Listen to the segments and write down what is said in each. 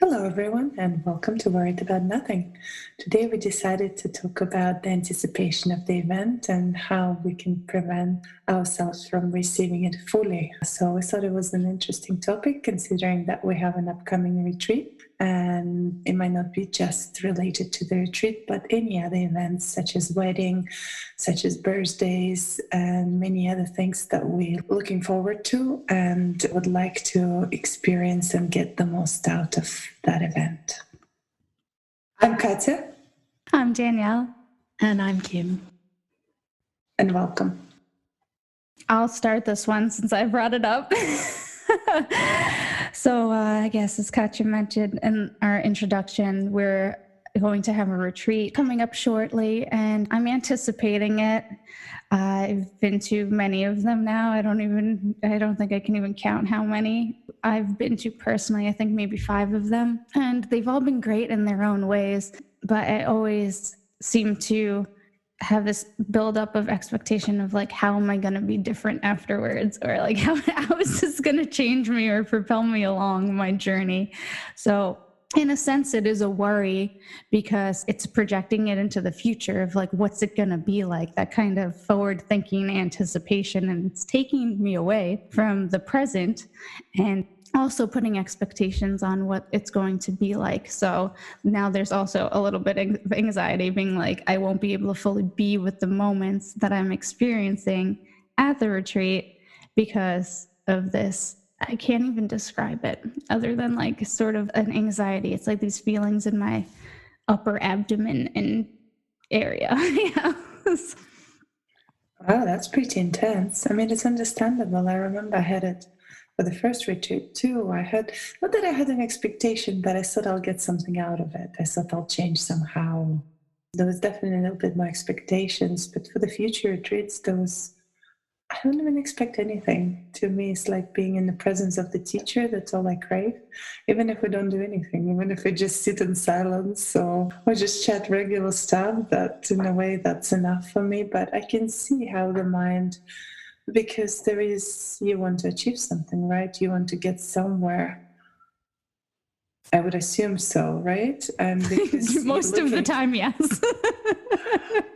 Hello, everyone, and welcome to Worried About Nothing. Today, we decided to talk about the anticipation of the event and how we can prevent ourselves from receiving it fully. So, we thought it was an interesting topic considering that we have an upcoming retreat, and it might not be just related to the retreat, but any other events such as wedding, such as birthdays, and many other things that we're looking forward to and would like to experience and get the most out of that event. I'm Katya. I'm Danielle. And I'm Kim. And welcome. I'll start this one since I brought it up. So I guess as Katya mentioned in our introduction, we're going to have a retreat coming up shortly, and I'm anticipating it. I've been to many of them now. I don't think I can even count how many I've been to personally. I think maybe 5 of them, and they've all been great in their own ways, but I always seem to have this buildup of expectation of like, how am I going to be different afterwards? Or like, how is this going to change me or propel me along my journey? So in a sense, it is a worry because it's projecting it into the future of like, what's it going to be like, that kind of forward thinking anticipation. And it's taking me away from the present and also putting expectations on what it's going to be like. So now there's also a little bit of anxiety being like, I won't be able to fully be with the moments that I'm experiencing at the retreat because of this. I can't even describe it other than like sort of an anxiety. It's like these feelings in my upper abdomen and area. Yeah. Wow, that's pretty intense. I mean, it's understandable. I remember I had it for the first retreat too. Not that I had an expectation, but I thought I'll get something out of it. I thought I'll change somehow. There was definitely a little bit more expectations, but for the future retreats, I don't even expect anything. To me, it's like being in the presence of the teacher. That's all I crave. Even if we don't do anything, even if we just sit in silence or just chat regular stuff, that in a way that's enough for me. But I can see how the mind, because you want to achieve something, right? You want to get somewhere. I would assume so, right? And because most of the time, yes.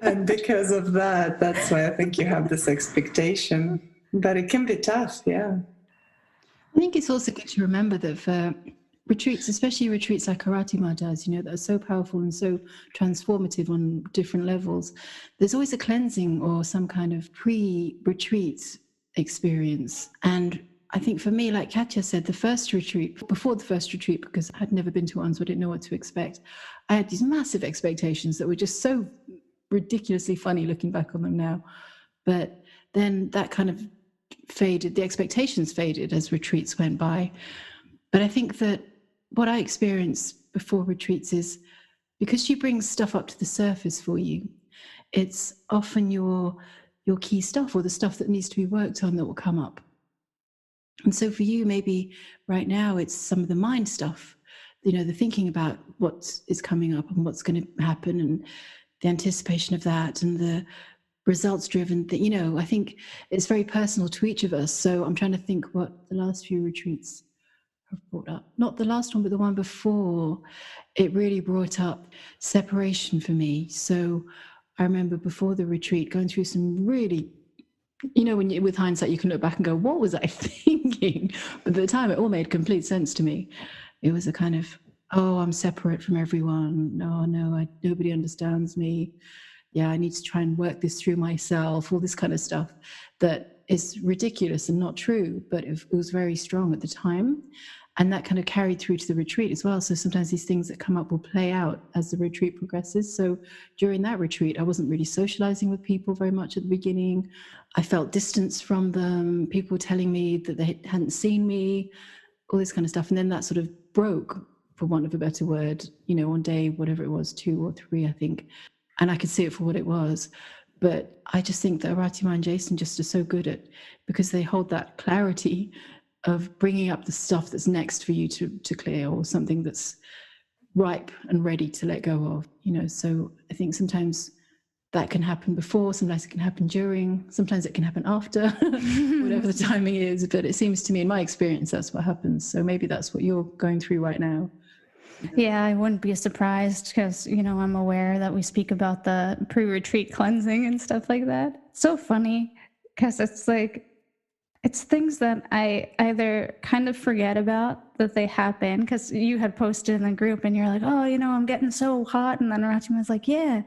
And because of that, that's why I think you have this expectation. But it can be tough, yeah. I think it's also good to remember that for retreats, especially retreats like Karatima does, that are so powerful and so transformative on different levels, there's always a cleansing or some kind of pre-retreat experience. And I think for me, like Katya said, before the first retreat, because I had never been to one, so I didn't know what to expect, I had these massive expectations that were just so ridiculously funny looking back on them now. But then that kind of faded, the expectations faded as retreats went by. But I think that what I experienced before retreats is because she brings stuff up to the surface for you, it's often your key stuff or the stuff that needs to be worked on that will come up. And so for you, maybe right now, it's some of the mind stuff, the thinking about what is coming up and what's going to happen and the anticipation of that and the results driven that, I think it's very personal to each of us. So I'm trying to think what the last few retreats have brought up. Not the last one, but the one before. It really brought up separation for me. So I remember before the retreat going through some really, when with hindsight, you can look back and go, what was I thinking? But at the time, it all made complete sense to me. It was a kind of, oh, I'm separate from everyone. No, nobody understands me. Yeah, I need to try and work this through myself, all this kind of stuff that is ridiculous and not true, but it was very strong at the time. And that kind of carried through to the retreat as well. So sometimes these things that come up will play out as the retreat progresses. So during that retreat, I wasn't really socializing with people very much at the beginning. I felt distance from them. People telling me that they hadn't seen me, all this kind of stuff. And then that sort of broke, for want of a better word, on day, whatever it was, 2 or 3, I think. And I could see it for what it was. But I just think that Aratima and Jason just are so good at, because they hold that clarity of bringing up the stuff that's next for you to clear, or something that's ripe and ready to let go of, So I think sometimes that can happen before, sometimes it can happen during, sometimes it can happen after, whatever the timing is. But it seems to me, in my experience, that's what happens. So maybe that's what you're going through right now. Yeah, I wouldn't be surprised because, I'm aware that we speak about the pre-retreat cleansing and stuff like that. It's so funny because it's things that I either kind of forget about that they happen because you had posted in the group and you're like, oh, I'm getting so hot. And then Rachima was like, yeah,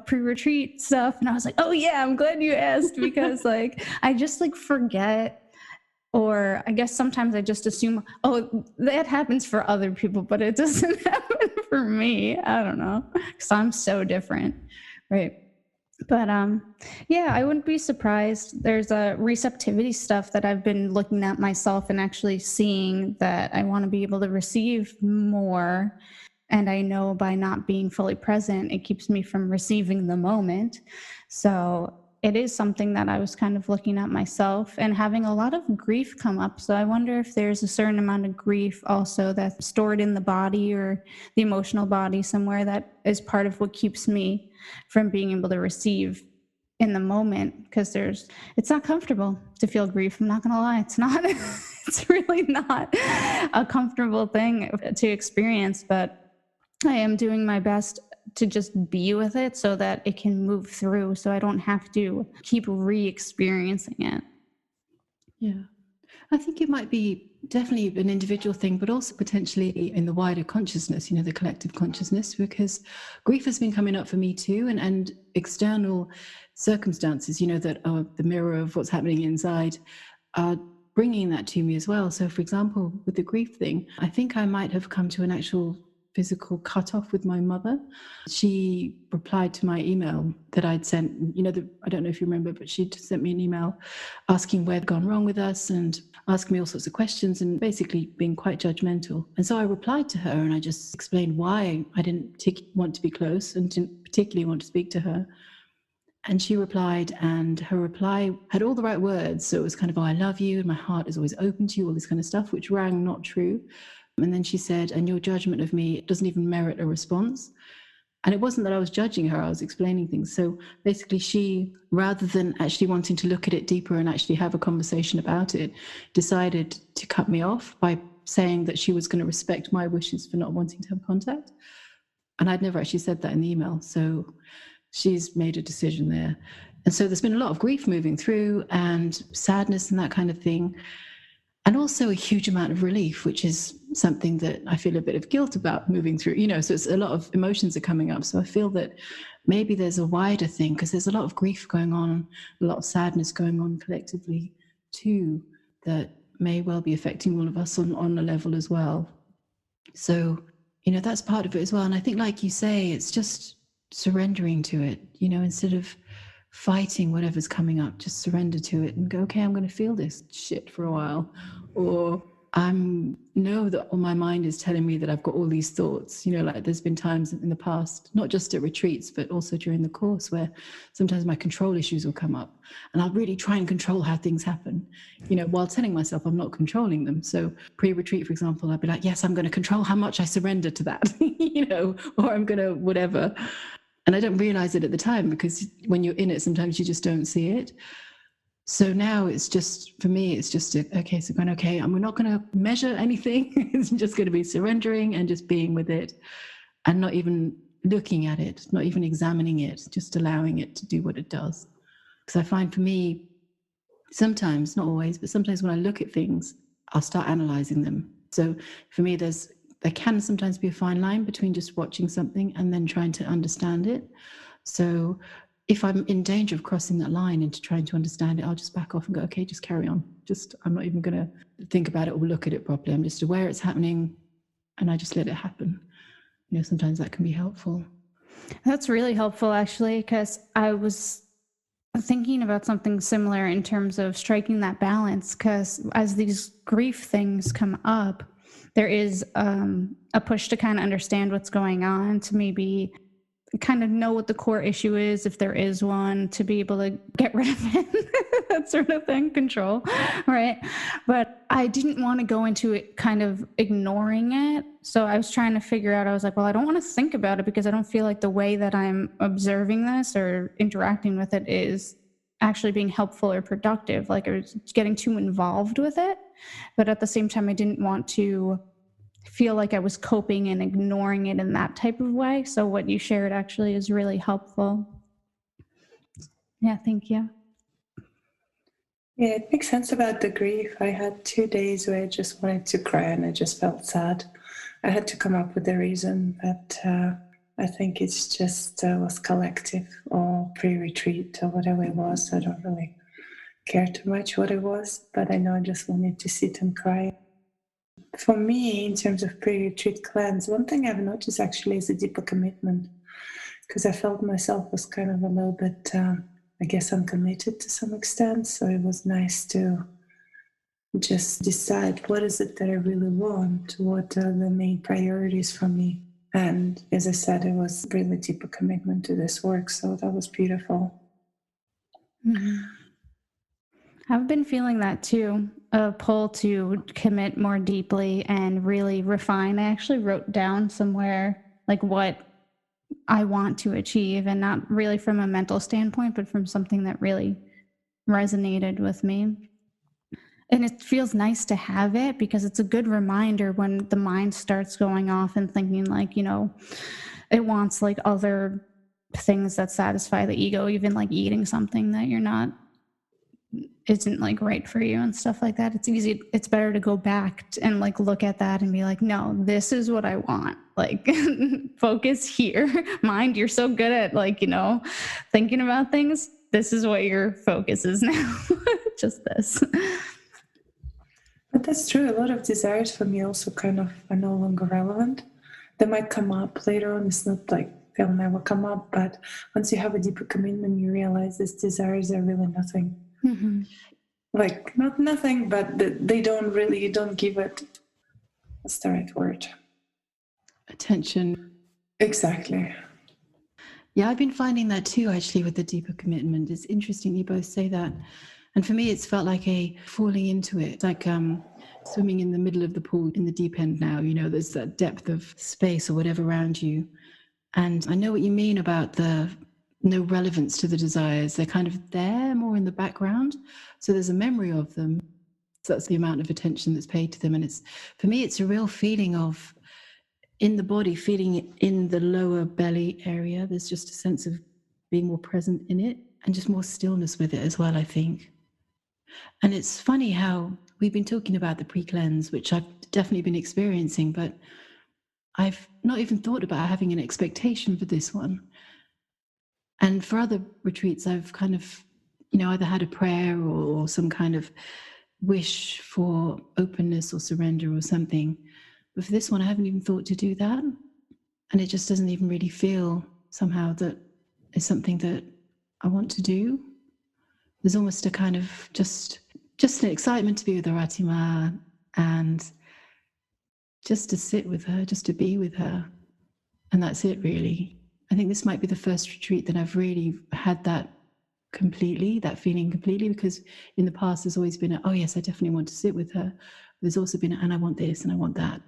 pre-retreat stuff. And I was like, oh yeah, I'm glad you asked because I just forget. Or I guess sometimes I just assume, oh, that happens for other people, but it doesn't happen for me. I don't know, because I'm so different, right? But yeah, I wouldn't be surprised. There's a receptivity stuff that I've been looking at myself and actually seeing that I want to be able to receive more. And I know by not being fully present, it keeps me from receiving the moment. So it is something that I was kind of looking at myself and having a lot of grief come up. So I wonder if there's a certain amount of grief also that's stored in the body or the emotional body somewhere that is part of what keeps me from being able to receive in the moment, because it's not comfortable to feel grief. I'm not going to lie. It's not, it's really not a comfortable thing to experience, but I am doing my best to just be with it so that it can move through, so I don't have to keep re-experiencing it. Yeah. I think it might be definitely an individual thing, but also potentially in the wider consciousness, the collective consciousness, because grief has been coming up for me too, and external circumstances, that are the mirror of what's happening inside, are bringing that to me as well. So, for example, with the grief thing, I think I might have come to an actual physical cutoff with my mother. She replied to my email that I'd sent, I don't know if you remember, but she'd sent me an email asking where had gone wrong with us and asking me all sorts of questions and basically being quite judgmental. And so I replied to her and I just explained why I didn't want to be close and didn't particularly want to speak to her. And she replied, and her reply had all the right words. So it was kind of, oh, I love you, and my heart is always open to you, all this kind of stuff, which rang not true. And then she said, and your judgment of me doesn't even merit a response. And it wasn't that I was judging her, I was explaining things. So basically she, rather than actually wanting to look at it deeper and actually have a conversation about it, decided to cut me off by saying that she was going to respect my wishes for not wanting to have contact. And I'd never actually said that in the email. So she's made a decision there. And so there's been a lot of grief moving through and sadness and that kind of thing. And also a huge amount of relief, which is something that I feel a bit of guilt about moving through, so it's a lot of emotions are coming up. So I feel that maybe there's a wider thing, because there's a lot of grief going on, a lot of sadness going on collectively too, that may well be affecting all of us on a level as well. So, that's part of it as well. And I think, like you say, it's just surrendering to it, instead of fighting whatever's coming up, just surrender to it and go, okay, I'm going to feel this shit for a while. Or know that my mind is telling me that I've got all these thoughts, there's been times in the past, not just at retreats, but also during the course, where sometimes my control issues will come up and I'll really try and control how things happen, while telling myself I'm not controlling them. So pre-retreat, for example, I'd be like, yes, I'm going to control how much I surrender to that, or I'm going to whatever. And I don't realize it at the time, because when you're in it, sometimes you just don't see it. So now it's just, for me, it's just, okay, so going, okay, we're not going to measure anything. It's just going to be surrendering and just being with it and not even looking at it, not even examining it, just allowing it to do what it does. Because I find for me, sometimes, not always, but sometimes when I look at things, I'll start analyzing them. So for me, there can sometimes be a fine line between just watching something and then trying to understand it. So if I'm in danger of crossing that line into trying to understand it, I'll just back off and go, okay, just carry on. I'm not even going to think about it or look at it properly. I'm just aware it's happening and I just let it happen. Sometimes that can be helpful. That's really helpful, actually, because I was thinking about something similar in terms of striking that balance, because as these grief things come up, there is a push to kind of understand what's going on, to maybe kind of know what the core issue is, if there is one, to be able to get rid of it, that sort of thing, control, right? But I didn't want to go into it kind of ignoring it. So I was trying to figure out, I was like, well, I don't want to think about it because I don't feel like the way that I'm observing this or interacting with it is actually being helpful or productive. Like I was getting too involved with it. But at the same time, I didn't want to feel like I was coping and ignoring it in that type of way. So what you shared actually is really helpful. Yeah, thank you. Yeah, it makes sense about the grief. I had 2 days where I just wanted to cry and I just felt sad. I had to come up with a reason, but I think it's just was collective or pre-retreat or whatever it was. I don't really care too much what it was, but I know I just wanted to sit and cry. For me, in terms of pre-retreat cleanse, one thing I've noticed actually is a deeper commitment, because I felt myself was kind of a little bit, I guess, uncommitted to some extent. So it was nice to just decide what is it that I really want, what are the main priorities for me. And as I said, it was really deeper commitment to this work. So that was beautiful. Mm-hmm. I've been feeling that too, a pull to commit more deeply and really refine. I actually wrote down somewhere like what I want to achieve, and not really from a mental standpoint, but from something that really resonated with me. And it feels nice to have it because it's a good reminder when the mind starts going off and thinking like, it wants like other things that satisfy the ego, even like eating something that isn't like right for you and stuff like that. It's better to go back and like look at that and be like, no, this is what I want. Like focus here. Mind, you're so good at like, thinking about things. This is what your focus is now. Just this. But that's true. A lot of desires for me also kind of are no longer relevant. They might come up later on. It's not like they'll never come up, but once you have a deeper commitment, you realize these desires are really nothing. Mm-hmm. Like not nothing, but they don't really, you don't give it, what's the right word? Attention. Exactly. Yeah, I've been finding that too, actually, with the deeper commitment. It's interesting you both say that. And for me, it's felt like a falling into it, like swimming in the middle of the pool in the deep end now. There's that depth of space or whatever around you. And I know what you mean about the no relevance to the desires. They're kind of there, more in the background. So there's a memory of them. So that's the amount of attention that's paid to them. And for me, it's a real feeling of in the body, feeling it in the lower belly area. There's just a sense of being more present in it and just more stillness with it as well, I think. And it's funny how we've been talking about the pre-cleanse, which I've definitely been experiencing, but I've not even thought about having an expectation for this one. And for other retreats, I've kind of, either had a prayer or some kind of wish for openness or surrender or something. But for this one, I haven't even thought to do that. And it just doesn't even really feel somehow that it's something that I want to do. There's almost a kind of just an excitement to be with Aratima and just to sit with her, just to be with her. And that's it, really. I think this might be the first retreat that I've really had that feeling completely, because in the past there's always been oh yes, I definitely want to sit with her. There's also been and I want this and I want that,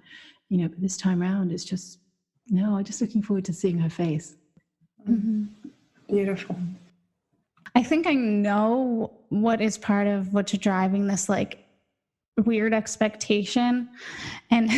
but this time around it's just, no, I'm just looking forward to seeing her face. Mm-hmm. Beautiful. I think I know what is part of what's driving this like weird expectation, and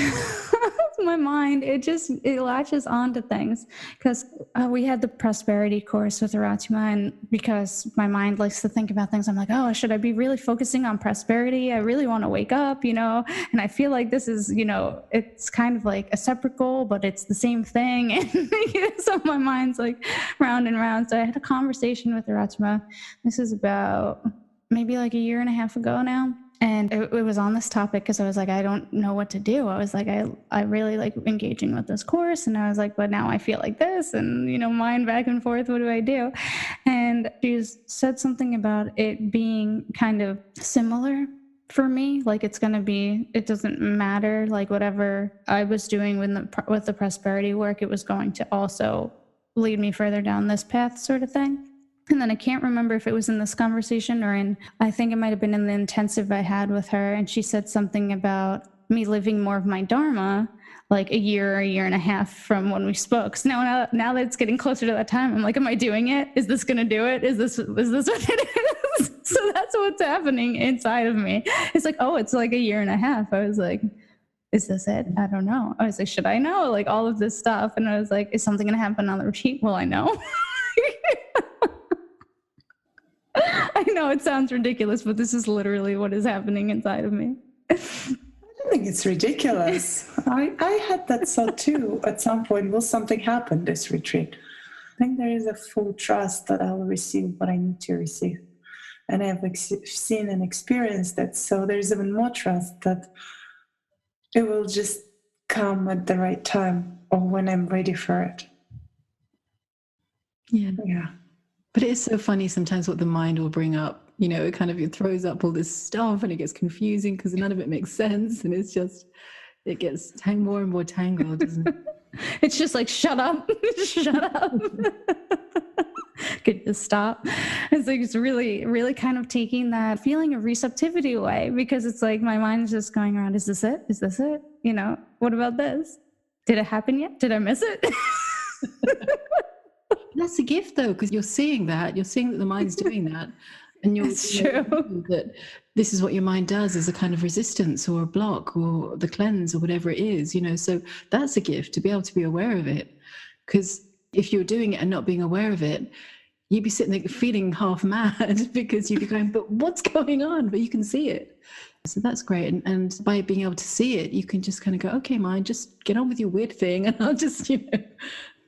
my mind, it latches onto things because we had the prosperity course with Aratima, and because my mind likes to think about things, I'm like, oh, should I be really focusing on prosperity? I really want to wake up, and I feel like this is, it's kind of like a separate goal, but it's the same thing. And so my mind's like round and round. So I had a conversation with Aratima. This is about maybe like a year and a half ago now. And it was on this topic because I was like, I don't know what to do. I was like, I really like engaging with this course. And I was like, but now I feel like this and, mind back and forth. What do I do? And she said something about it being kind of similar for me. Like it doesn't matter. Like whatever I was doing with the prosperity work, it was going to also lead me further down this path sort of thing. And then I can't remember if it was in this conversation or I think it might have been in the intensive I had with her. And she said something about me living more of my Dharma, like a year and a half from when we spoke. So now that it's getting closer to that time, I'm like, am I doing it? Is this going to do it? Is this what it is? So that's what's happening inside of me. It's like, oh, it's like a year and a half. I was like, is this it? I don't know. I was like, should I know? Like all of this stuff. And I was like, is something going to happen on the retreat? Will I know? I know it sounds ridiculous, but this is literally what is happening inside of me. I don't think it's ridiculous. I had that thought too at some point. Will something happen this retreat? I think there is a full trust that I will receive what I need to receive. And I've seen and experienced that. So there's even more trust that it will just come at the right time or when I'm ready for it. Yeah. But it is so funny sometimes what the mind will bring up. You know, it throws up all this stuff and it gets confusing because none of it makes sense. And it's just, it gets more and more tangled, doesn't it? It's just like, shut up, shut up. Could you stop? It's like, it's really, really kind of taking that feeling of receptivity away, because it's like my mind's just going around, is this it? Is this it? You know, what about this? Did it happen yet? Did I miss it? That's a gift though, because you're seeing that the mind's doing that. And you're true. That this is what your mind does, is a kind of resistance or a block or the cleanse or whatever it is, you know. So that's a gift, to be able to be aware of it. Because if you're doing it and not being aware of it, you'd be sitting there feeling half mad because you'd be going, but what's going on? But you can see it. So that's great. And by being able to see it, you can just kind of go, okay, mind, just get on with your weird thing. And I'll just, you know,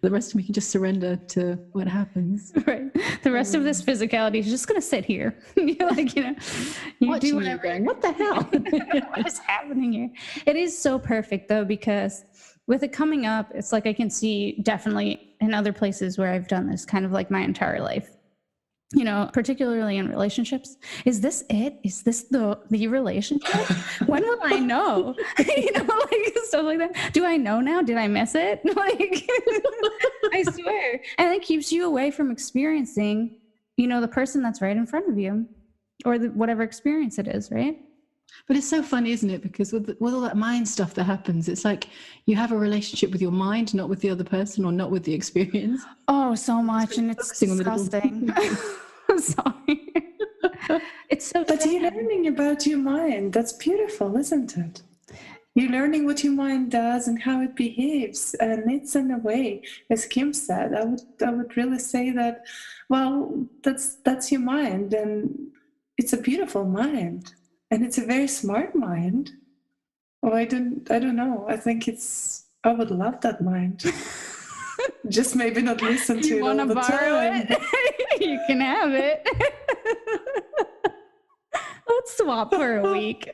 the rest of me can just surrender to what happens. Right. The rest of this physicality is just going to sit here. You're like, you know, you do whatever. Going, what the hell? What is happening here? It is so perfect though, because with it coming up, it's like I can see definitely in other places where I've done this kind of like my entire life, you know, particularly in relationships. Is this it? Is this the relationship? When will I know? You know, like stuff like that. Do I know now? Did I miss it? Like, I swear. And it keeps you away from experiencing, you know, the person that's right in front of you, or whatever experience it is, right? But it's so funny, isn't it? Because with all that mind stuff that happens, it's like you have a relationship with your mind, not with the other person or not with the experience. Oh, so much. And it's disgusting. I'm sorry. It's so But you're learning about your mind. That's beautiful, isn't it? You're learning what your mind does and how it behaves. And it's in a way, as Kim said, I would really say that, well, that's your mind. And it's a beautiful mind. And it's a very smart mind. Oh, I don't know. I think I would love that mind. Just maybe not listen to it all the time. You can have it. Let's swap for a week.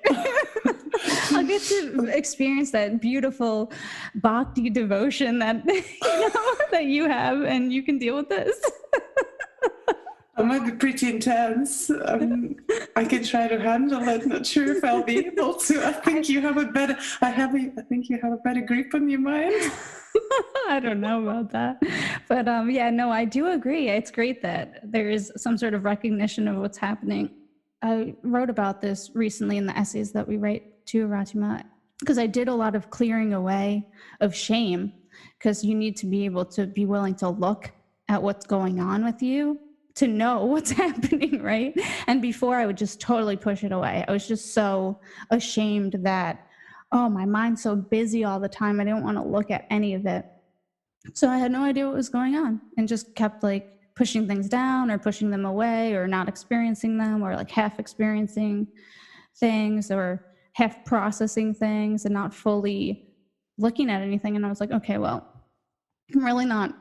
I'll get to experience that beautiful bhakti devotion that, you know, that you have, and you can deal with this. It might be pretty intense. I can try to handle it. Not sure if I'll be able to. I think you have a better. I think you have a better grip on your mind. I don't know about that, but yeah, no, I do agree. It's great that there is some sort of recognition of what's happening. I wrote about this recently in the essays that we write to Ratima, because I did a lot of clearing away of shame, because you need to be able to be willing to look at what's going on with you to know what's happening, right? And before, I would just totally push it away. I was just so ashamed that, oh, my mind's so busy all the time, I didn't want to look at any of it. So I had no idea what was going on and just kept like pushing things down or pushing them away or not experiencing them, or like half experiencing things or half processing things and not fully looking at anything. And I was like, okay, well, I'm really not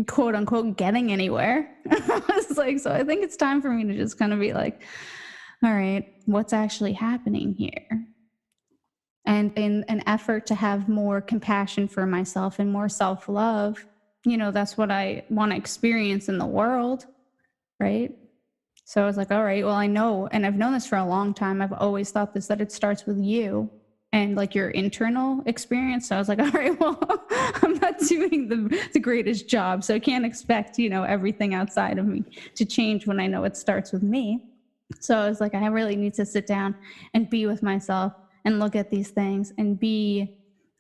quote unquote getting anywhere. I was like, so I think it's time for me to just kind of be like, all right, what's actually happening here? And in an effort to have more compassion for myself and more self-love, you know, that's what I want to experience in the world, right? So I was like, all right, well, I know, and I've known this for a long time. I've always thought this, that it starts with you and like your internal experience. So I was like, all right, well, I'm not doing the greatest job, so I can't expect, you know, everything outside of me to change when I know it starts with me. So I was like, I really need to sit down and be with myself and look at these things and be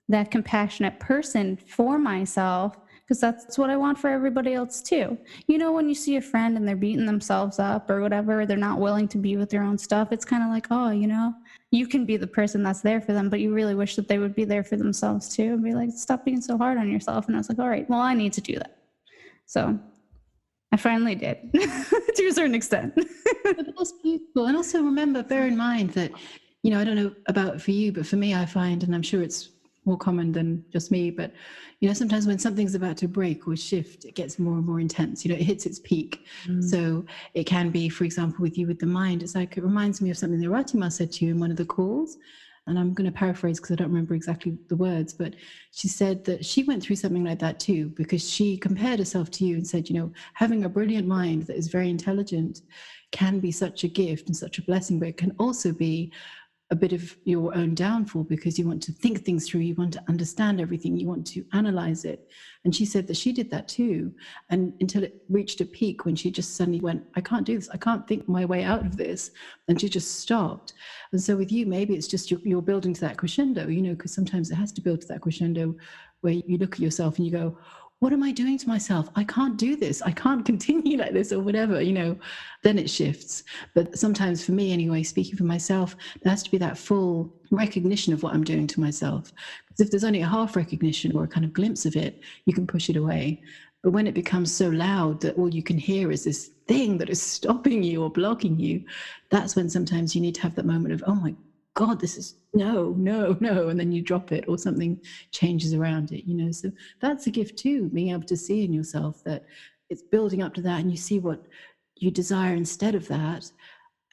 that compassionate person for myself, because that's what I want for everybody else too. You know, when you see a friend and they're beating themselves up or whatever, they're not willing to be with their own stuff, it's kind of like, oh, you know, you can be the person that's there for them, but you really wish that they would be there for themselves too, and be like, stop being so hard on yourself. And I was like, all right, well, I need to do that. So I finally did to a certain extent. But that's beautiful. And also remember, bear in mind that, I don't know about for you, but for me, I find, and I'm sure it's more common than just me, but, sometimes when something's about to break or shift, it gets more and more intense, it hits its peak. So it can be, for example, with you with the mind, it's like, it reminds me of something that Ratima said to you in one of the calls. And I'm going to paraphrase because I don't remember exactly the words, but she said that she went through something like that too, because she compared herself to you and said, having a brilliant mind that is very intelligent can be such a gift and such a blessing, but it can also be a bit of your own downfall because you want to think things through, you want to understand everything, you want to analyze it. And she said that she did that too, and until it reached a peak when she just suddenly went, I can't do this, I can't think my way out of this, and she just stopped. And so with you, maybe it's just you're building to that crescendo, because sometimes it has to build to that crescendo where you look at yourself and you go, what am I doing to myself? I can't do this. I can't continue like this or whatever, then it shifts. But sometimes for me anyway, speaking for myself, there has to be that full recognition of what I'm doing to myself. Because if there's only a half recognition or a kind of glimpse of it, you can push it away. But when it becomes so loud that all you can hear is this thing that is stopping you or blocking you, that's when sometimes you need to have that moment of, oh my God, this is no, and then you drop it or something changes around it, So that's a gift too, being able to see in yourself that it's building up to that and you see what you desire instead of that.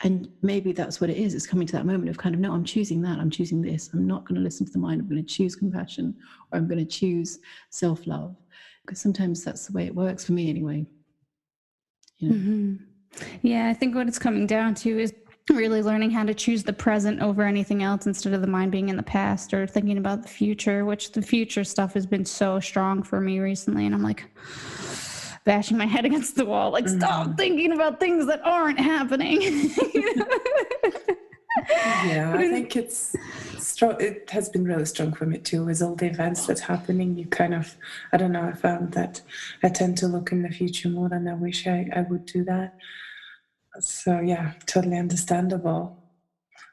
And maybe that's what it is. It's coming to that moment of kind of, no, I'm choosing that. I'm choosing this. I'm not going to listen to the mind. I'm going to choose compassion, or I'm going to choose self-love. Because sometimes that's the way it works for me anyway. Yeah, I think what it's coming down to is really learning how to choose the present over anything else instead of the mind being in the past or thinking about the future, which the future stuff has been so strong for me recently. And I'm like bashing my head against the wall, like, stop thinking about things that aren't happening. Yeah, I think it's strong. It has been really strong for me too, with all the events that's happening. You kind of, I don't know, I found that I tend to look in the future more than I wish I would do that. So yeah, totally understandable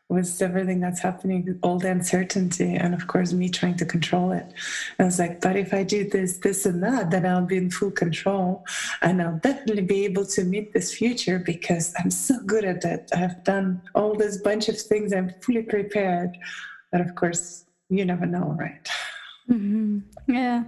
with everything that's happening, all the uncertainty, and of course me trying to control it. I was like, but if I do this and that, then I'll be in full control and I'll definitely be able to meet this future because I'm so good at it. I've done all this bunch of things, I'm fully prepared. But of course, you never know, right? Yeah.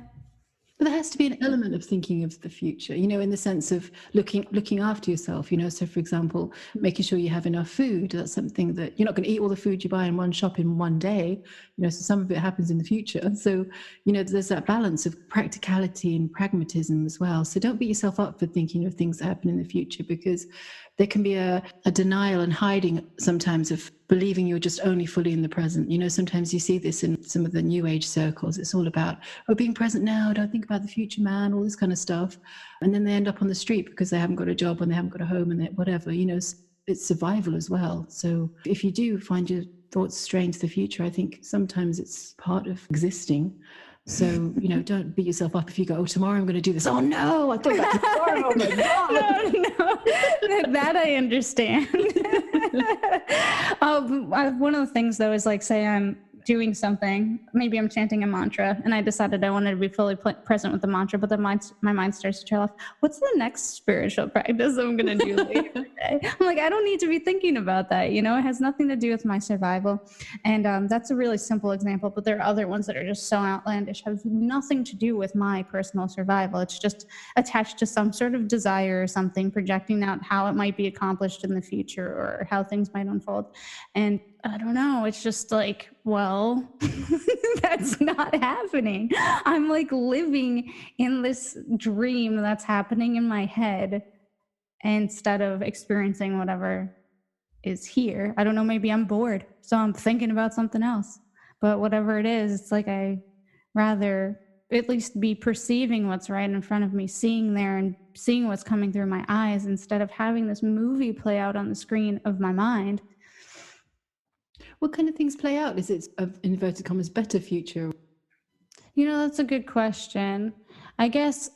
But there has to be an element of thinking of the future, in the sense of looking after yourself, So, for example, making sure you have enough food. That's something that you're not going to eat all the food you buy in one shop in one day, So some of it happens in the future. So, there's that balance of practicality and pragmatism as well. So don't beat yourself up for thinking of things that happen in the future, because there can be a denial and hiding sometimes of believing you're just only fully in the present. Sometimes you see this in some of the new age circles. It's all about, being present now, don't think about the future, man, all this kind of stuff. And then they end up on the street because they haven't got a job and they haven't got a home and whatever, it's survival as well. So if you do find your thoughts straying to the future, I think sometimes it's part of existing. So, don't beat yourself up if you go, tomorrow I'm going to do this. Oh, no, I thought about tomorrow. Oh, my God. No. That I understand. One of the things, though, is like, say I'm doing something, maybe I'm chanting a mantra, and I decided I wanted to be fully present with the mantra, but then my mind starts to trail off. What's the next spiritual practice I'm going to do later today? I'm like, I don't need to be thinking about that. It has nothing to do with my survival. And that's a really simple example, but there are other ones that are just so outlandish, have nothing to do with my personal survival. It's just attached to some sort of desire or something, projecting out how it might be accomplished in the future or how things might unfold. And I don't know. It's just like, well, that's not happening. I'm like living in this dream that's happening in my head instead of experiencing whatever is here. I don't know. Maybe I'm bored, so I'm thinking about something else. But whatever it is, it's like I rather at least be perceiving what's right in front of me, seeing there and seeing what's coming through my eyes instead of having this movie play out on the screen of my mind. What kind of things play out? Is it, of inverted commas, better future? That's a good question. I guess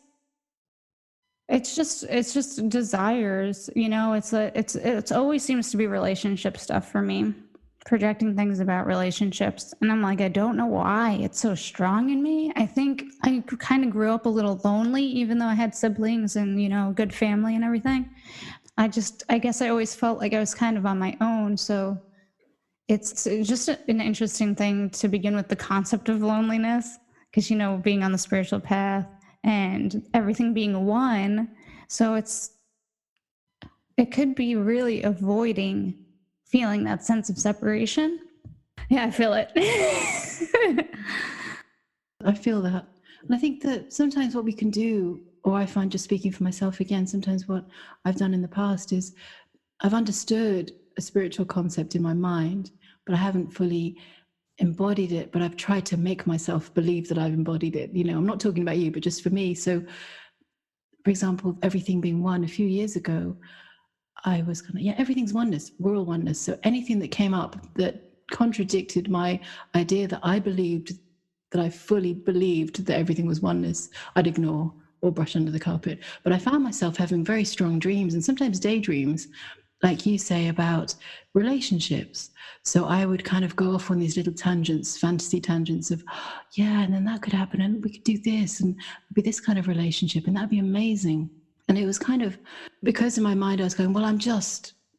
it's just desires. It's always seems to be relationship stuff for me. projecting things about relationships. And I'm like, I don't know why it's so strong in me. I think I kind of grew up a little lonely, even though I had siblings and, good family and everything. I guess I always felt like I was kind of on my own. So it's just an interesting thing to begin with the concept of loneliness, because, being on the spiritual path and everything being one. So it could be really avoiding feeling that sense of separation. Yeah, I feel it. I feel that. And I think that sometimes what we can do, or I find, just speaking for myself again, sometimes what I've done in the past is I've understood a spiritual concept in my mind, but I haven't fully embodied it, but I've tried to make myself believe that I've embodied it. I'm not talking about you, but just for me. So, for example, everything being one, a few years ago, I was kind of, everything's oneness, we're all oneness. So anything that came up that contradicted my idea that I believed, that I fully believed that everything was oneness, I'd ignore or brush under the carpet. But I found myself having very strong dreams and sometimes daydreams, like you say, about relationships. So I would kind of go off on these little tangents, fantasy tangents of, and then that could happen and we could do this and be this kind of relationship and that'd be amazing. And it was kind of, because in my mind I was going, well,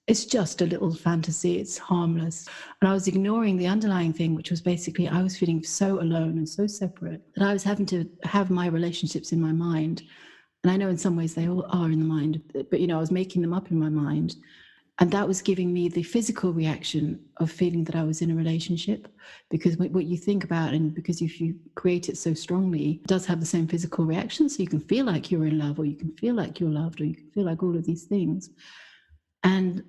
it's just a little fantasy, it's harmless. And I was ignoring the underlying thing, which was basically I was feeling so alone and so separate that I was having to have my relationships in my mind. And I know in some ways they all are in the mind, but I was making them up in my mind. And that was giving me the physical reaction of feeling that I was in a relationship, because what you think about, and because if you create it so strongly, it does have the same physical reaction. So you can feel like you're in love, or you can feel like you're loved, or you can feel like all of these things. And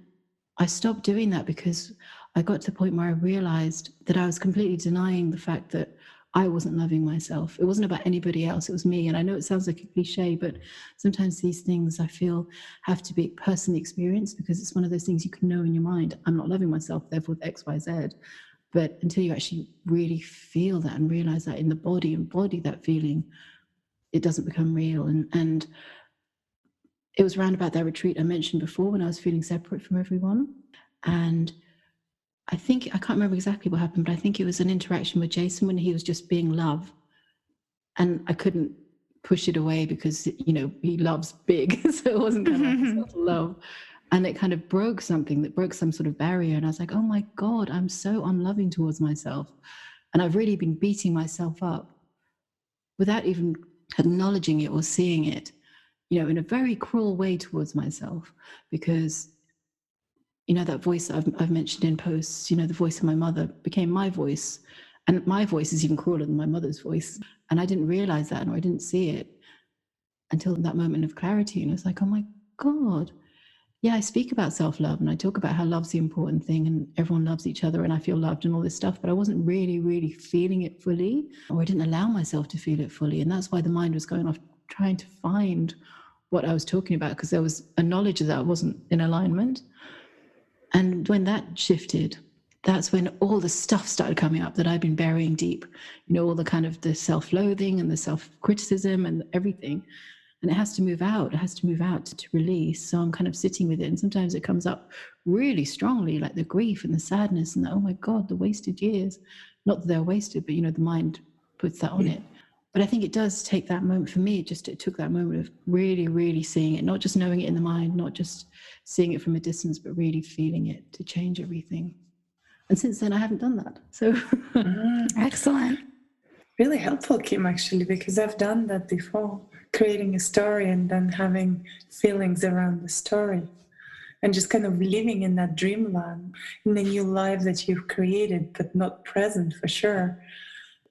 I stopped doing that because I got to the point where I realized that I was completely denying the fact that I wasn't loving myself. It wasn't about anybody else, it was me. And I know it sounds like a cliche, but sometimes these things I feel have to be personally experienced, because it's one of those things you can know in your mind, I'm not loving myself, therefore X, Y, Z. But until you actually really feel that and realize that in the body, embody that feeling, it doesn't become real. And it was around about that retreat I mentioned before, when I was feeling separate from everyone. And I can't remember exactly what happened, but I think it was an interaction with Jason when he was just being love. And I couldn't push it away because, he loves big. So it wasn't kind of love. And it kind of broke some sort of barrier. And I was like, oh my God, I'm so unloving towards myself. And I've really been beating myself up without even acknowledging it or seeing it, in a very cruel way towards myself. Because that voice that I've mentioned in posts, the voice of my mother became my voice. And my voice is even crueler than my mother's voice. And I didn't realize that, or I didn't see it until that moment of clarity. And I was like, oh my God. Yeah, I speak about self-love and I talk about how love's the important thing and everyone loves each other and I feel loved and all this stuff, but I wasn't really, really feeling it fully, or I didn't allow myself to feel it fully. And that's why the mind was going off trying to find what I was talking about, because there was a knowledge that I wasn't in alignment. And when that shifted, that's when all the stuff started coming up that I'd been burying deep, all the kind of the self-loathing and the self-criticism and everything. And it has to move out. It has to move out to release. So I'm kind of sitting with it. And sometimes it comes up really strongly, like the grief and the sadness and the, oh my God, the wasted years. Not that they're wasted, but, the mind puts that on it. But I think it does take that moment for me. It took that moment of really, really seeing it, not just knowing it in the mind, not just seeing it from a distance, but really feeling it to change everything. And since then, I haven't done that. So Excellent. Really helpful, Kim, actually, because I've done that before, creating a story and then having feelings around the story and just kind of living in that dreamland, in the new life that you've created, but not present for sure.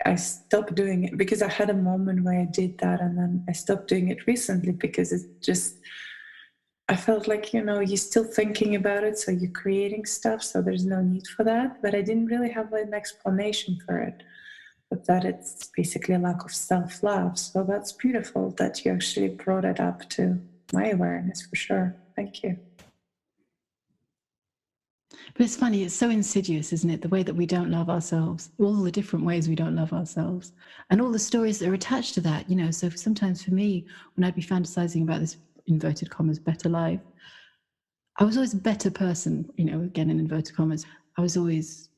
I stopped doing it because I had a moment where I did that, and then I stopped doing it recently because it's just, I felt like, you're still thinking about it, so you're creating stuff, so there's no need for that. But I didn't really have an explanation for it, but that it's basically a lack of self-love. So that's beautiful that you actually brought it up to my awareness, for sure. Thank you. But it's funny, it's so insidious, isn't it? The way that we don't love ourselves, all the different ways we don't love ourselves, and all the stories that are attached to that, So sometimes for me, when I'd be fantasizing about this, inverted commas, better life, I was always a better person, again, in inverted commas. I was always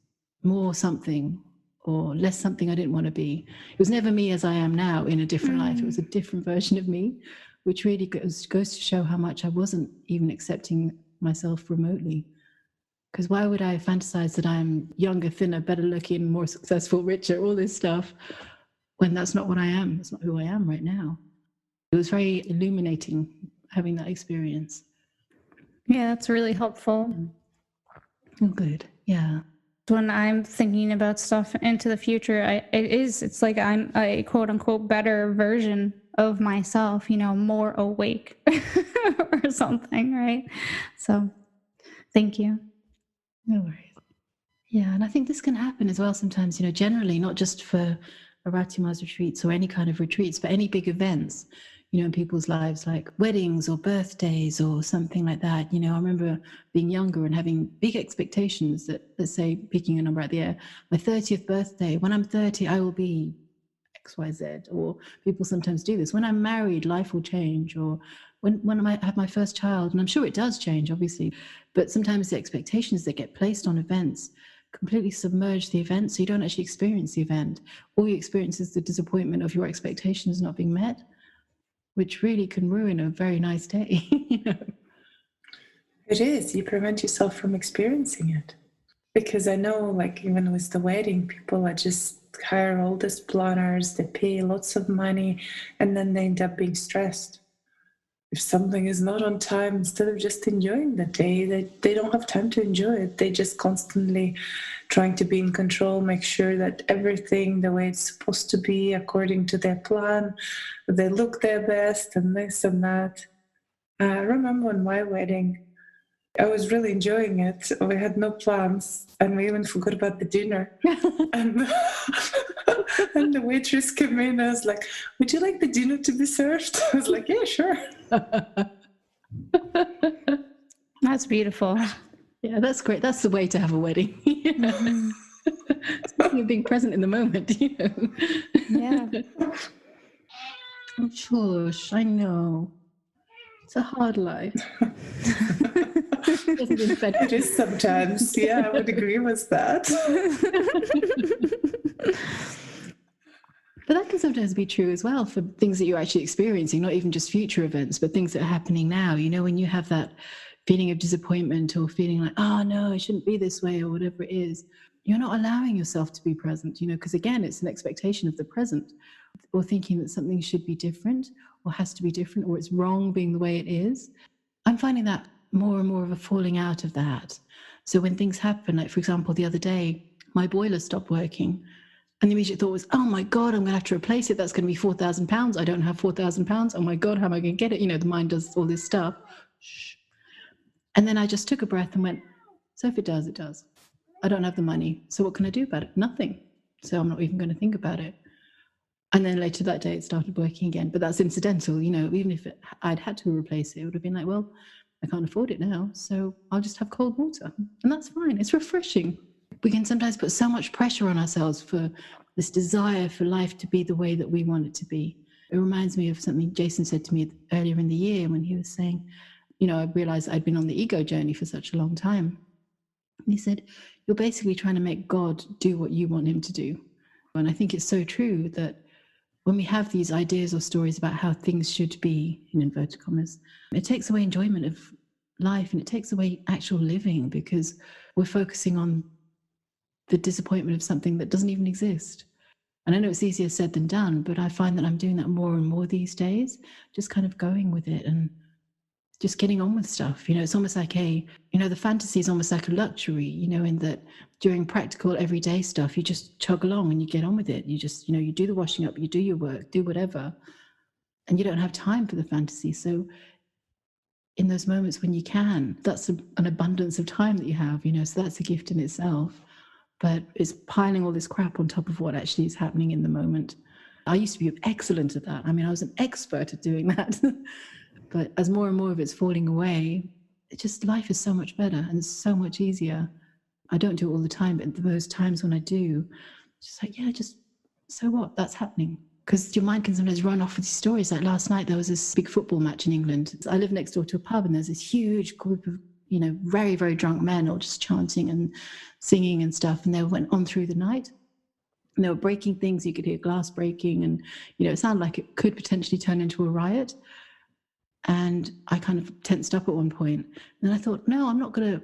more something or less something I didn't want to be. It was never me as I am now in a different life. It was a different version of me, which really goes to show how much I wasn't even accepting myself remotely. Because why would I fantasize that I'm younger, thinner, better looking, more successful, richer, all this stuff, when that's not what I am? That's not who I am right now. It was very illuminating having that experience. Yeah, that's really helpful. Oh, good. Yeah. When I'm thinking about stuff into the future, it's like I'm a quote unquote better version of myself, more awake or something, right? So thank you. No worries. Yeah, and I think this can happen as well sometimes, generally, not just for Aratima's retreats or any kind of retreats, but any big events, in people's lives, like weddings or birthdays or something like that. I remember being younger and having big expectations that, let's say, picking a number out of the air, my 30th birthday, when I'm 30, I will be XYZ, or people sometimes do this. When I'm married, life will change, or when I have my first child, and I'm sure it does change, obviously, but sometimes the expectations that get placed on events completely submerge the event, so you don't actually experience the event. All you experience is the disappointment of your expectations not being met, which really can ruin a very nice day. It is. You prevent yourself from experiencing it. Because I know, like, even with the wedding, people are just hire all these planners, they pay lots of money, and then they end up being stressed. If something is not on time, instead of just enjoying the day, they don't have time to enjoy it. They just constantly trying to be in control, make sure that everything the way it's supposed to be according to their plan, they look their best and this and that. I remember on my wedding, I was really enjoying it. We had no plans, and we even forgot about the dinner. and, and the waitress came in. I was like, "Would you like the dinner to be served?" I was like, "Yeah, sure." That's beautiful. Yeah, that's great. That's the way to have a wedding. Speaking of being present in the moment, Yeah. Oh, shush, I know. It's a hard life. It is sometimes. Yeah, I would agree with that. But that can sometimes be true as well for things that you're actually experiencing, not even just future events, but things that are happening now. When you have that feeling of disappointment or feeling like, oh no, it shouldn't be this way or whatever it is, you're not allowing yourself to be present, because again, it's an expectation of the present, or thinking that something should be different or has to be different, or it's wrong being the way it is. I'm finding that more and more of a falling out of that. So when things happen, like for example, the other day, my boiler stopped working. And the immediate thought was, oh my God, I'm going to have to replace it. That's going to be £4,000. I don't have £4,000. Oh my God, how am I going to get it? The mind does all this stuff. Shh. And then I just took a breath and went, so if it does, it does. I don't have the money. So what can I do about it? Nothing. So I'm not even going to think about it. And then later that day, it started working again. But that's incidental. Even if I'd had to replace it, it would have been like, well, I can't afford it now. So I'll just have cold water. And that's fine. It's refreshing. We can sometimes put so much pressure on ourselves for this desire for life to be the way that we want it to be. It reminds me of something Jason said to me earlier in the year when he was saying, I realized I'd been on the ego journey for such a long time. And he said, you're basically trying to make God do what you want him to do. And I think it's so true that when we have these ideas or stories about how things should be, in inverted commas, it takes away enjoyment of life and it takes away actual living, because we're focusing on the disappointment of something that doesn't even exist. And I know it's easier said than done, but I find that I'm doing that more and more these days, just kind of going with it and just getting on with stuff. It's almost like the fantasy is almost like a luxury, in that during practical everyday stuff, you just chug along and you get on with it. You just, you do the washing up, you do your work, do whatever, and you don't have time for the fantasy. So in those moments when you can, that's an abundance of time that you have, so that's a gift in itself. But it's piling all this crap on top of what actually is happening in the moment. I used to be excellent at that. I was an expert at doing that. But as more and more of it's falling away, life is so much better and so much easier. I don't do it all the time, but those times when I do, just like, yeah, just so what? That's happening. Because your mind can sometimes run off with these stories. Like last night, there was this big football match in England. I live next door to a pub, and there's this huge group of very, very drunk men, or just chanting and singing and stuff. And they went on through the night. And they were breaking things. You could hear glass breaking, and it sounded like it could potentially turn into a riot. And I kind of tensed up at one point. And then I thought, no, I'm not going to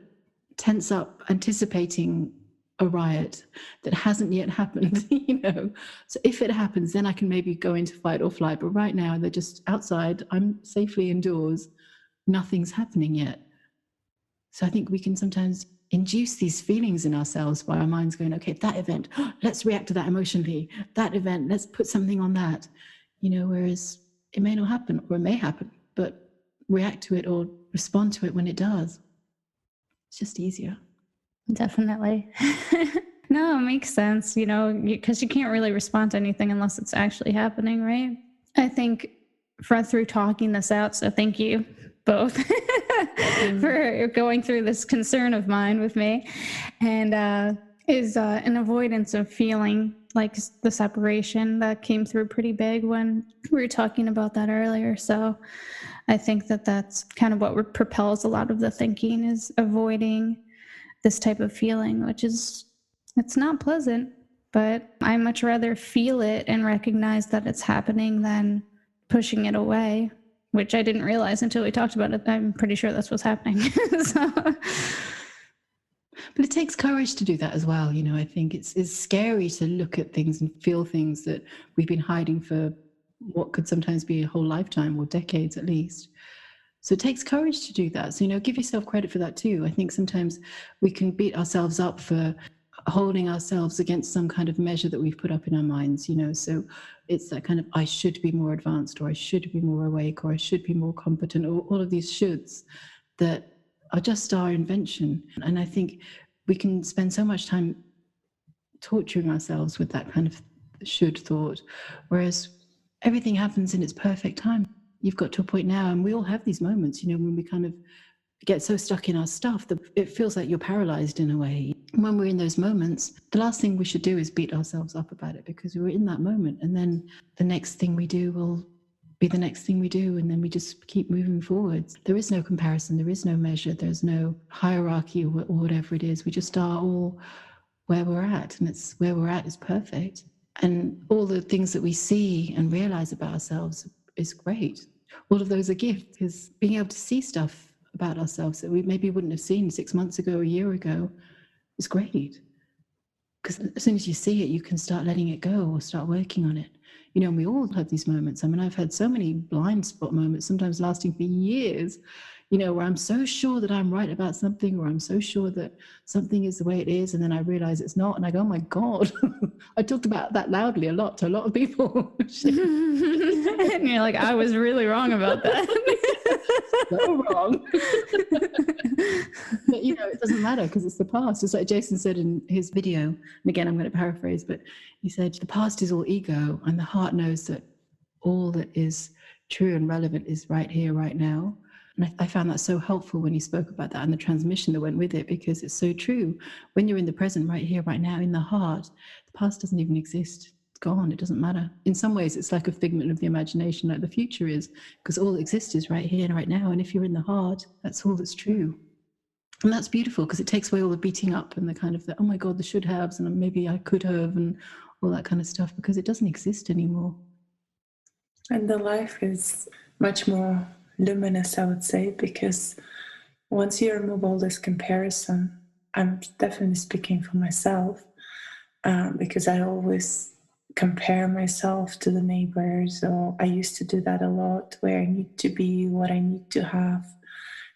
tense up anticipating a riot that hasn't yet happened. So if it happens, then I can maybe go into fight or flight. But right now, they're just outside. I'm safely indoors. Nothing's happening yet. So I think we can sometimes induce these feelings in ourselves by our minds going, okay, that event, let's react to that emotionally. That event, let's put something on that. Whereas it may not happen, or it may happen, but react to it or respond to it when it does. It's just easier. Definitely. No, it makes sense, because you can't really respond to anything unless it's actually happening, right? I think through talking this out, so thank you both for going through this concern of mine with me, and is an avoidance of feeling like the separation that came through pretty big when we were talking about that earlier. So I think that that's kind of what propels a lot of the thinking, is avoiding this type of feeling, which is, it's not pleasant, but I much rather feel it and recognize that it's happening than pushing it away, which I didn't realize until we talked about it. I'm pretty sure that's what's happening. But it takes courage to do that as well. I think it's scary to look at things and feel things that we've been hiding for what could sometimes be a whole lifetime or decades at least. So it takes courage to do that. So, give yourself credit for that too. I think sometimes we can beat ourselves up for holding ourselves against some kind of measure that we've put up in our minds, So it's that kind of, I should be more advanced, or I should be more awake, or I should be more competent, or all of these shoulds that are just our invention. And I think we can spend so much time torturing ourselves with that kind of should thought, whereas everything happens in its perfect time. You've got to a point now, and we all have these moments, when we kind of get so stuck in our stuff that it feels like you're paralyzed in a way. When we're in those moments, the last thing we should do is beat ourselves up about it, because we were in that moment, and then the next thing we do will be the next thing we do, and then we just keep moving forwards. There is no comparison, there is no measure, there's no hierarchy or whatever it is. We just are all where we're at, and it's where we're at is perfect. And all the things that we see and realize about ourselves is great. All of those are gifts, because being able to see stuff about ourselves that we maybe wouldn't have seen 6 months ago, a year ago, is great. Because as soon as you see it, you can start letting it go or start working on it. And we all have these moments. I mean, I've had so many blind spot moments, sometimes lasting for years, where I'm so sure that I'm right about something, or I'm so sure that something is the way it is, and then I realize it's not, and I go, oh my God, I talked about that loudly a lot to a lot of people. And you're like, I was really wrong about that. So wrong. But it doesn't matter, because it's the past. It's like Jason said in his video, and again I'm going to paraphrase, but he said the past is all ego, and the heart knows that all that is true and relevant is right here, right now. And I found that so helpful when he spoke about that, and the transmission that went with it, because it's so true. When you're in the present, right here, right now, in the heart, the past doesn't even exist. It's gone. It doesn't matter. In some ways, it's like a figment of the imagination, like the future is, because all that exists is right here and right now. And if you're in the heart, that's all that's true. And that's beautiful, because it takes away all the beating up and the kind of, oh my God, the should haves, and maybe I could have, and all that kind of stuff, because it doesn't exist anymore. And the life is much more luminous, I would say, because once you remove all this comparison, I'm definitely speaking for myself, because I always compare myself to the neighbors, or I used to do that a lot, where I need to be, what I need to have,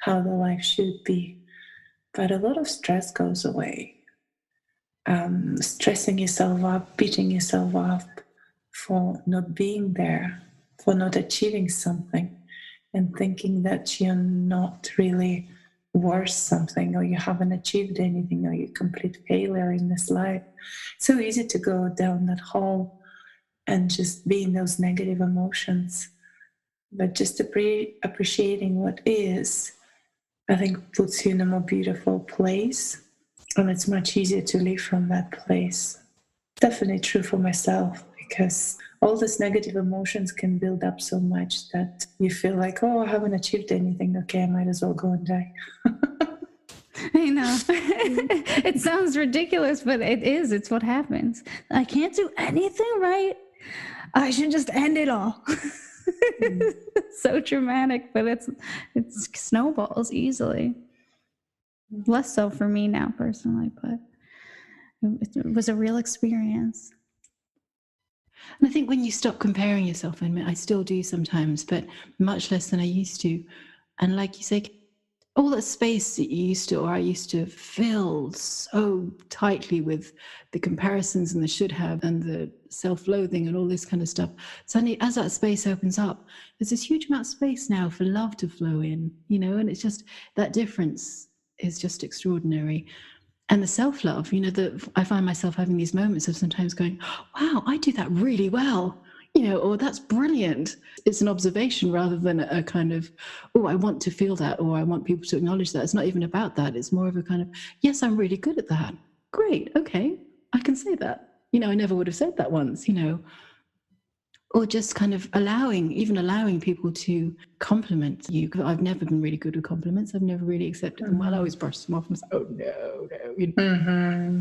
how the life should be. But a lot of stress goes away. Stressing yourself up, beating yourself up for not being there, for not achieving something, and thinking that you're not really worth something, or you haven't achieved anything, or you're a complete failure in this life. It's so easy to go down that hole and just be in those negative emotions. But just appreciating what is, I think, puts you in a more beautiful place, and it's much easier to live from that place. Definitely true for myself, because all these negative emotions can build up so much that you feel like, oh, I haven't achieved anything. Okay, I might as well go and die. I know. It sounds ridiculous, but it is. It's what happens. I can't do anything right. I should just end it all. So traumatic, but it snowballs easily. Less so for me now personally, but it was a real experience. And I think when you stop comparing yourself, and I still do sometimes, but much less than I used to. And like you say, all that space that you used to, or I used to fill so tightly with the comparisons and the should have and the self-loathing and all this kind of stuff. Suddenly, as that space opens up, there's this huge amount of space now for love to flow in, and it's just that difference is just extraordinary. And the self-love, I find myself having these moments of sometimes going, wow, I do that really well, or that's brilliant. It's an observation rather than a kind of, oh, I want to feel that, or I want people to acknowledge that. It's not even about that. It's more of a kind of, yes, I'm really good at that. Great. Okay. I can say that. I never would have said that once, or just kind of allowing people to compliment you. I've never been really good with compliments. I've never really accepted them well. I always brush them off and say, oh, no.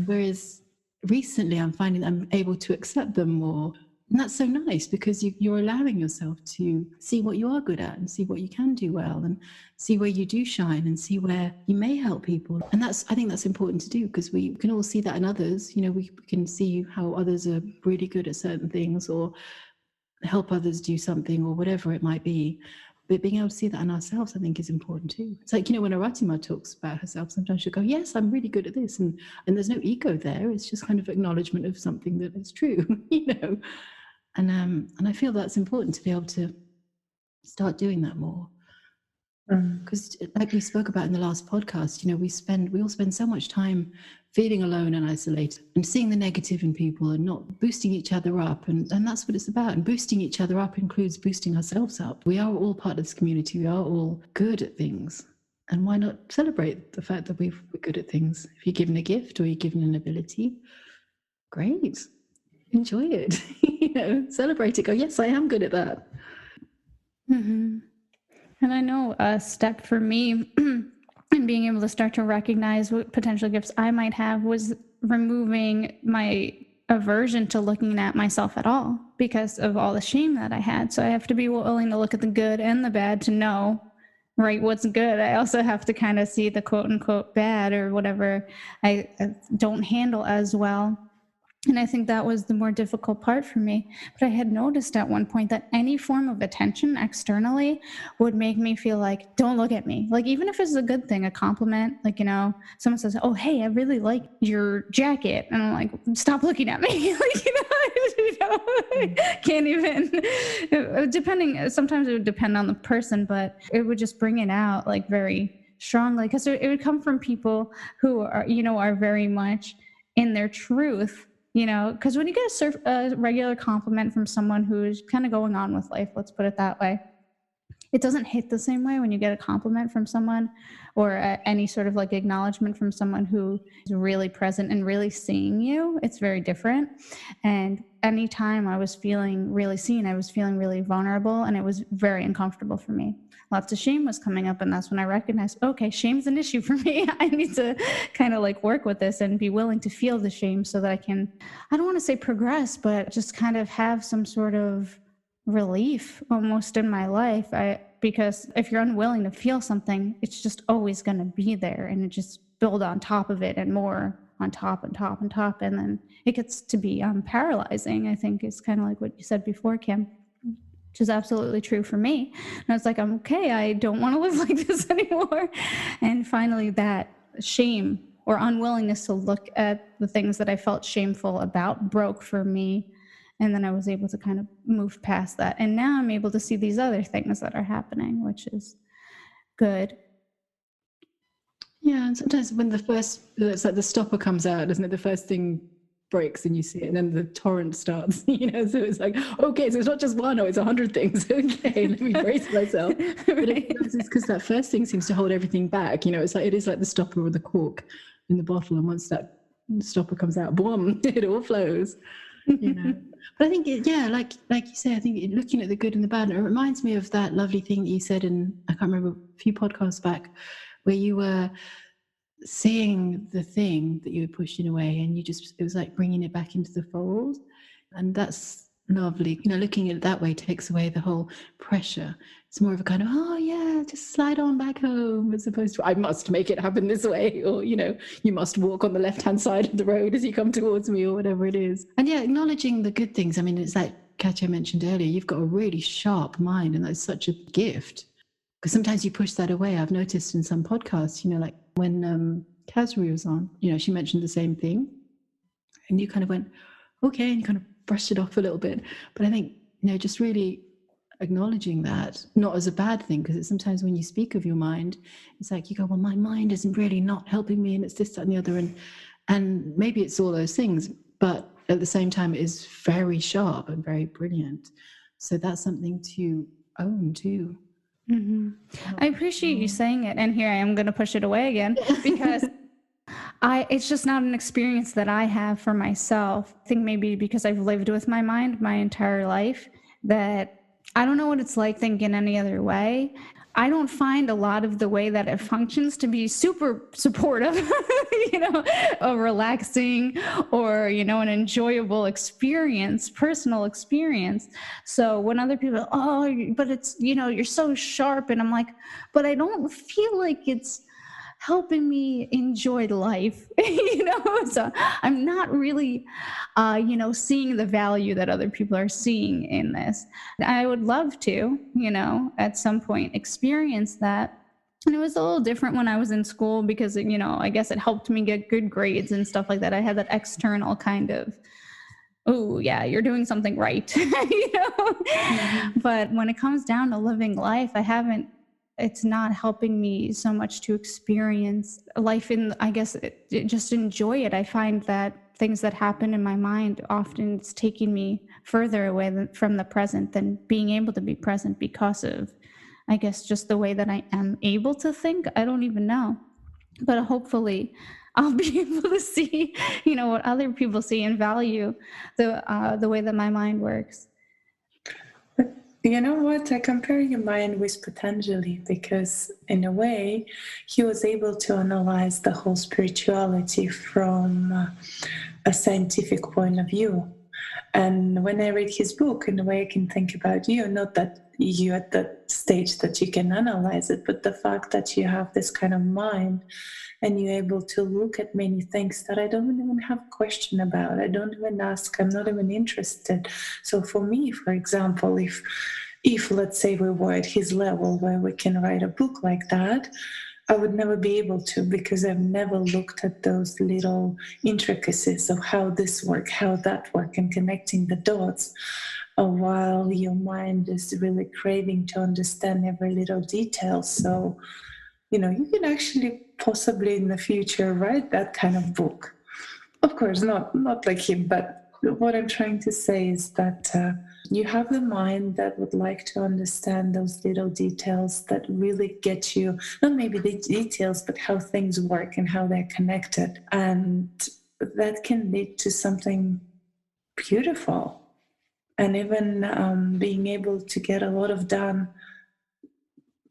Whereas recently I'm finding that I'm able to accept them more. And that's so nice because you're allowing yourself to see what you are good at and see what you can do well and see where you do shine and see where you may help people. And I think that's important to do because we can all see that in others. We can see how others are really good at certain things or help others do something or whatever it might be. But being able to see that in ourselves, I think, is important too. It's like, when Aratima talks about herself, sometimes she'll go, yes, I'm really good at this. And there's no ego there. It's just kind of acknowledgement of something that is true, And I feel that's important to be able to start doing that more. Because like we spoke about in the last podcast, we all spend so much time feeling alone and isolated and seeing the negative in people and not boosting each other up. And that's what it's about. And boosting each other up includes boosting ourselves up. We are all part of this community. We are all good at things. And why not celebrate the fact that we're good at things? If you're given a gift or you're given an ability, great. Enjoy it. Celebrate it. Go, yes, I am good at that. Mm-hmm. And I know a step for me in being able to start to recognize what potential gifts I might have was removing my aversion to looking at myself at all because of all the shame that I had. So I have to be willing to look at the good and the bad to know, right, what's good. I also have to kind of see the quote unquote bad or whatever I don't handle as well. And I think that was the more difficult part for me. But I had noticed at one point that any form of attention externally would make me feel like, don't look at me. Like, even if it's a good thing, a compliment, like, someone says, oh, hey, I really like your jacket. And I'm like, stop looking at me. Can't even, sometimes it would depend on the person, but it would just bring it out like very strongly because it would come from people who are, are very much in their truth. Because when you get a regular compliment from someone who's kind of going on with life, let's put it that way, it doesn't hit the same way when you get a compliment from someone or any sort of like acknowledgement from someone who is really present and really seeing you. It's very different. And anytime I was feeling really seen, I was feeling really vulnerable and it was very uncomfortable for me. Lots of shame was coming up and that's when I recognized, okay, shame's an issue for me. I need to kind of like work with this and be willing to feel the shame so that I don't want to say progress, but just kind of have some sort of relief almost in my life. Because if you're unwilling to feel something, it's just always going to be there and it just build on top of it and more on top and top and top. And then it gets to be paralyzing. I think it's kind of like what you said before, Kim, which is absolutely true for me. And I was like, I'm okay. I don't want to live like this anymore. And finally that shame or unwillingness to look at the things that I felt shameful about broke for me. And then I was able to kind of move past that. And now I'm able to see these other things that are happening, which is good. Yeah, and sometimes when it's like the stopper comes out, doesn't it? The first thing breaks and you see it, and then the torrent starts, so it's like, okay, so it's not just one, it's 100 things. Okay, let me brace myself. Right. But it's because that first thing seems to hold everything back. It is like the stopper or the cork in the bottle, and once that stopper comes out, boom, it all flows. But I think, like you say, I think looking at the good and the bad, it reminds me of that lovely thing that you said in, I can't remember, a few podcasts back, where you were seeing the thing that you were pushing away, and it was like bringing it back into the fold. And that's lovely. Looking at it that way takes away the whole pressure. It's more of a kind of, oh yeah, just slide on back home, as opposed to, I must make it happen this way, or, you must walk on the left-hand side of the road as you come towards me, or whatever it is. And yeah, acknowledging the good things. I mean, it's like Katya mentioned earlier, you've got a really sharp mind, and that's such a gift. Because sometimes you push that away. I've noticed in some podcasts, like when Kasri was on, she mentioned the same thing. And you kind of went, okay, and you kind of brushed it off a little bit. But I think, just really acknowledging that, not as a bad thing, because it's sometimes when you speak of your mind, it's like you go, well, my mind isn't really not helping me, and it's this, that, and the other. And maybe it's all those things, but at the same time, it is very sharp and very brilliant. So that's something to own too. Mm-hmm. I appreciate you saying it. And here I am going to push it away again, because it's just not an experience that I have for myself. I think maybe because I've lived with my mind my entire life, that I don't know what it's like thinking any other way. I don't find a lot of the way that it functions to be super supportive, a relaxing or, an enjoyable experience, personal experience. So when other people, but it's, you're so sharp. And I'm like, but I don't feel like it's helping me enjoy life, so I'm not really, seeing the value that other people are seeing in this. I would love to, at some point experience that. And it was a little different when I was in school because, I guess it helped me get good grades and stuff like that. I had that external kind of, oh yeah, you're doing something right, Mm-hmm. But when it comes down to living life, it's not helping me so much to experience life just enjoy it. I find that things that happen in my mind, often it's taking me further away from the present than being able to be present because of, I guess, just the way that I am able to think. I don't even know. But hopefully I'll be able to see, what other people see and value the way that my mind works. You know what? I compare your mind with Patanjali because, in a way, he was able to analyze the whole spirituality from a scientific point of view. And when I read his book, in a way, I can think about you, not that you at that stage that you can analyze it, but the fact that you have this kind of mind and you're able to look at many things that I don't even have a question about. I don't even ask. I'm not even interested. So for me, for example, if let's say we were at his level where we can write a book like that, I would never be able to because I've never looked at those little intricacies of how this works, how that works, and connecting the dots. While your mind is really craving to understand every little detail. So, you can actually possibly in the future write that kind of book. Of course, not like him, but what I'm trying to say is that you have the mind that would like to understand those little details that really get you, not maybe the details, but how things work and how they're connected. And that can lead to something beautiful. And even being able to get a lot of done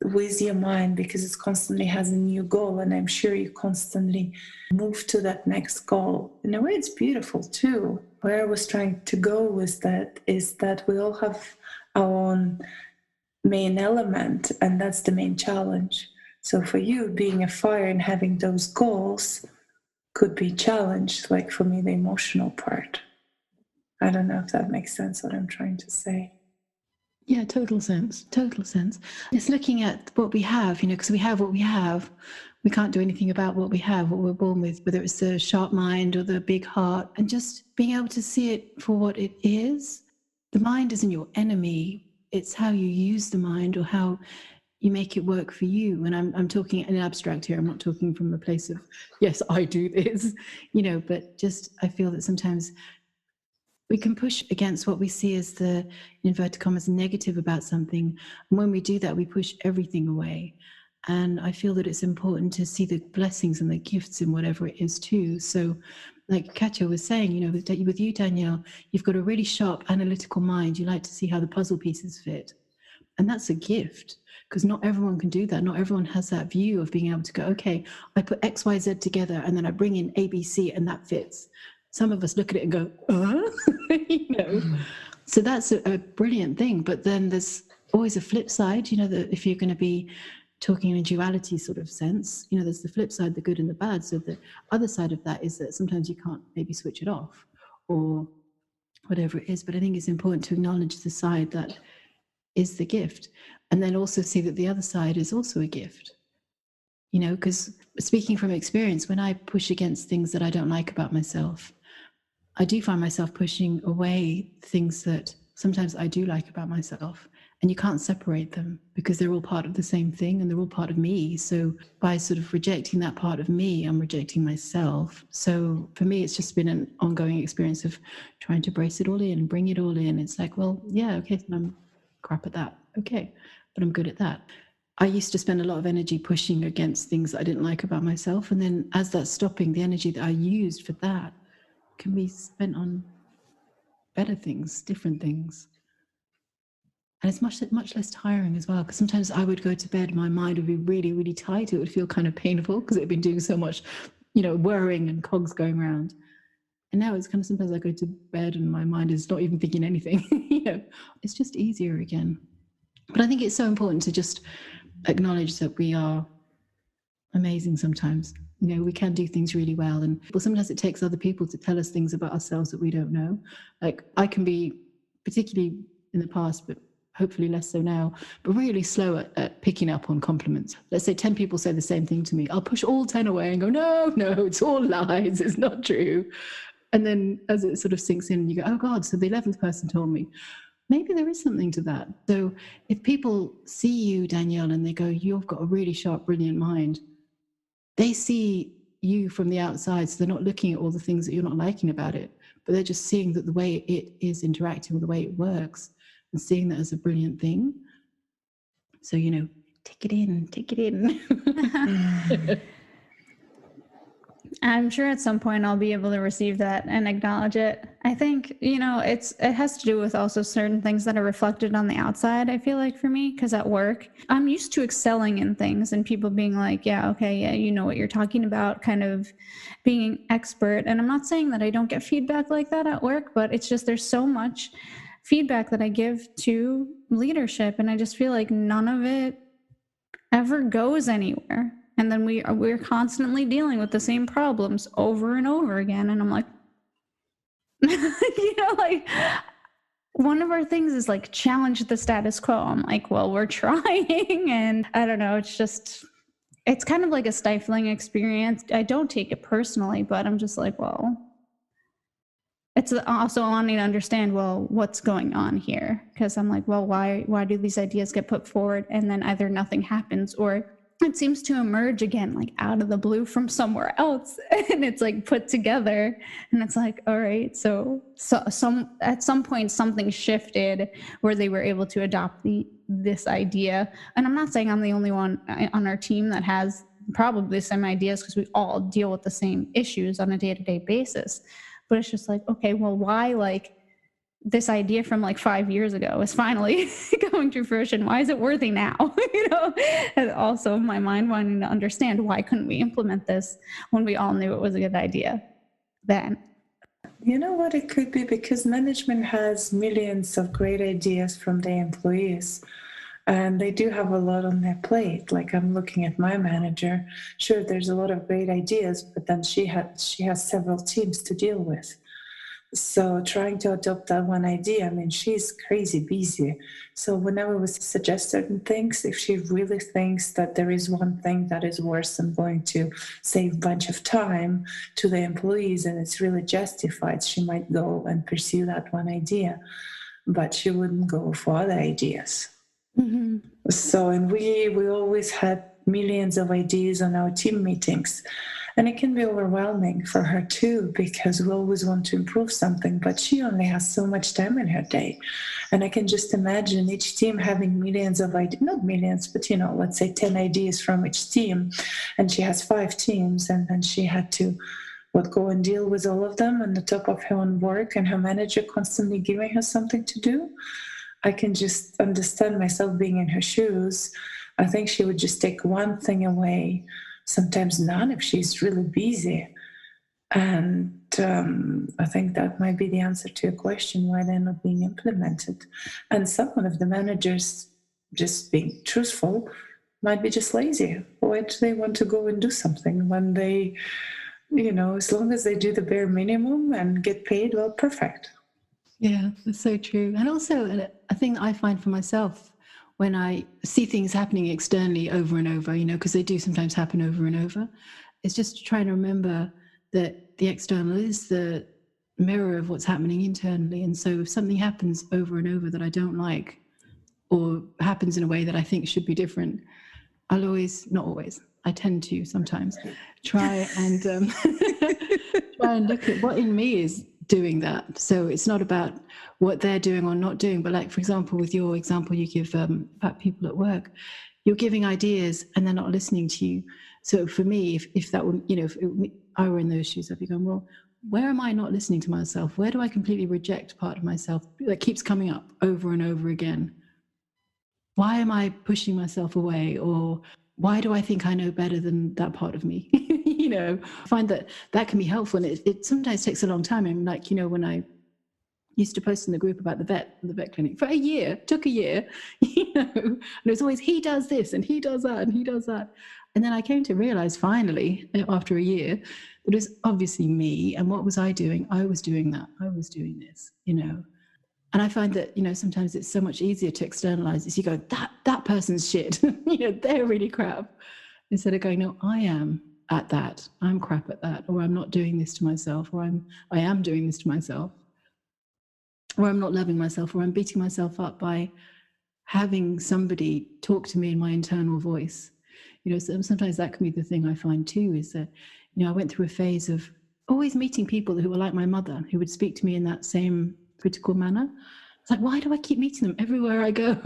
with your mind because it constantly has a new goal, and I'm sure you constantly move to that next goal. In a way, it's beautiful too. Where I was trying to go with that is that we all have our own main element, and that's the main challenge. So for you, being a fire and having those goals could be challenged, like for me, the emotional part. I don't know if that makes sense what I'm trying to say. Yeah, total sense. It's looking at what we have, because we have what we have. We can't do anything about what we have, what we're born with, whether it's the sharp mind or the big heart, and just being able to see it for what it is. The mind isn't your enemy. It's how you use the mind or how you make it work for you. And I'm talking in abstract here. I'm not talking from a place of, yes, I do this, but just I feel that sometimes we can push against what we see as the, in inverted commas, negative about something. And when we do that, we push everything away. And I feel that it's important to see the blessings and the gifts in whatever it is too. So like Katya was saying, with you, Danielle, you've got a really sharp analytical mind. You like to see how the puzzle pieces fit. And that's a gift because not everyone can do that. Not everyone has that view of being able to go, okay, I put X, Y, Z together and then I bring in A, B, C and that fits. Some of us look at it and go, you know. So that's a brilliant thing. But then there's always a flip side, you know, that if you're going to be talking in a duality sort of sense, you know, there's the flip side, the good and the bad. So the other side of that is that sometimes you can't maybe switch it off or whatever it is. But I think it's important to acknowledge the side that is the gift, and then also see that the other side is also a gift, you know, because speaking from experience, when I push against things that I don't like about myself, I do find myself pushing away things that sometimes I do like about myself, and you can't separate them because they're all part of the same thing and they're all part of me. So by sort of rejecting that part of me, I'm rejecting myself. So for me, it's just been an ongoing experience of trying to brace it all in and bring it all in. It's like, well, yeah, okay, so I'm crap at that. Okay, but I'm good at that. I used to spend a lot of energy pushing against things that I didn't like about myself. And then as that's stopping, the energy that I used for that can be spent on better things, different things. And it's much less tiring as well, because sometimes I would go to bed, my mind would be really, really tight. It would feel kind of painful because it had been doing so much, you know, worrying and cogs going around. And now it's kind of sometimes I go to bed and my mind is not even thinking anything. You know, it's just easier again. But I think it's so important to just acknowledge that we are amazing sometimes. You know, we can do things really well. And sometimes it takes other people to tell us things about ourselves that we don't know. Like I can be, particularly in the past, but hopefully less so now, but really slow at picking up on compliments. Let's say 10 people say the same thing to me. I'll push all 10 away and go, no, it's all lies. It's not true. And then as it sort of sinks in, you go, oh God, so the 11th person told me. Maybe there is something to that. So if people see you, Danielle, and they go, you've got a really sharp, brilliant mind, they see you from the outside. So they're not looking at all the things that you're not liking about it, but they're just seeing that the way it is interacting with the way it works and seeing that as a brilliant thing. So, you know, take it in. I'm sure at some point I'll be able to receive that and acknowledge it. I think, you know, it has to do with also certain things that are reflected on the outside, I feel like, for me, because at work, I'm used to excelling in things and people being like, yeah, okay, yeah, you know what you're talking about, kind of being an expert. And I'm not saying that I don't get feedback like that at work, but it's just there's so much feedback that I give to leadership, and I just feel like none of it ever goes anywhere. And then we're constantly dealing with the same problems over and over again. And I'm like, you know, like one of our things is like challenge the status quo. I'm like, well, we're trying. And I don't know, it's kind of like a stifling experience. I don't take it personally, but I'm just like, well, it's also wanting to understand, well, what's going on here? Because I'm like, well, why do these ideas get put forward and then either nothing happens or it seems to emerge again, like out of the blue from somewhere else, and it's like put together, and it's like, all right, so at some point something shifted where they were able to adopt this idea. And I'm not saying I'm the only one on our team that has probably the same ideas, because we all deal with the same issues on a day-to-day basis. But it's just like, okay, well, why like this idea from like 5 years ago is finally coming to fruition? Why is it worthy now? You know, and also my mind wanting to understand, why couldn't we implement this when we all knew it was a good idea then? You know what it could be? Because management has millions of great ideas from their employees, and they do have a lot on their plate. Like I'm looking at my manager. Sure, there's a lot of great ideas, but then she has several teams to deal with. So trying to adopt that one idea, I mean, she's crazy busy. So whenever we suggest certain things, if she really thinks that there is one thing that is worse than going to save a bunch of time to the employees and it's really justified, she might go and pursue that one idea, but she wouldn't go for other ideas. Mm-hmm. So, and we always had millions of ideas on our team meetings. And it can be overwhelming for her too, because we always want to improve something, but she only has so much time in her day. And I can just imagine each team having millions of ideas, not millions, but, you know, let's say 10 ideas from each team. And she has 5 teams, and then she had to go and deal with all of them on the top of her own work, and her manager constantly giving her something to do. I can just understand myself being in her shoes. I think she would just take one thing away, sometimes none if she's really busy. And I think that might be the answer to your question, why they're not being implemented. And someone of the managers, just being truthful, might be just lazy. Why do they want to go and do something when they, as long as they do the bare minimum and get paid, well, perfect. Yeah, that's so true. And also, a thing that I find for myself when I see things happening externally over and over, because they do sometimes happen over and over, is just trying to remember that the external is the mirror of what's happening internally. And so if something happens over and over that I don't like, or happens in a way that I think should be different, I'll always, not always, I tend to sometimes try and try and look at what in me is doing that. So it's not about what they're doing or not doing, but like, for example, with your example you give about people at work, you're giving ideas and they're not listening to you. So for me, if that would, if I were in those shoes, I'd be going, well, where am I not listening to myself? Where do I completely reject part of myself that keeps coming up over and over again? Why am I pushing myself away? Or why do I think I know better than that part of me? I find that can be helpful. And it sometimes takes a long time. And like, when I used to post in the group about the vet clinic for a year, took a year, and it was always, he does this and he does that and he does that. And then I came to realize finally, after a year, that it was obviously me. And what was I doing? I was doing that. I was doing this, And I find that, sometimes it's so much easier to externalize this. You go, that person's shit, they're really crap. Instead of going, no, I am at that. I'm crap at that. Or I'm not doing this to myself. Or I am doing this to myself. Or I'm not loving myself. Or I'm beating myself up by having somebody talk to me in my internal voice. So sometimes that can be the thing I find too, is that, I went through a phase of always meeting people who were like my mother, who would speak to me in that same critical manner. It's like, why do I keep meeting them everywhere I go?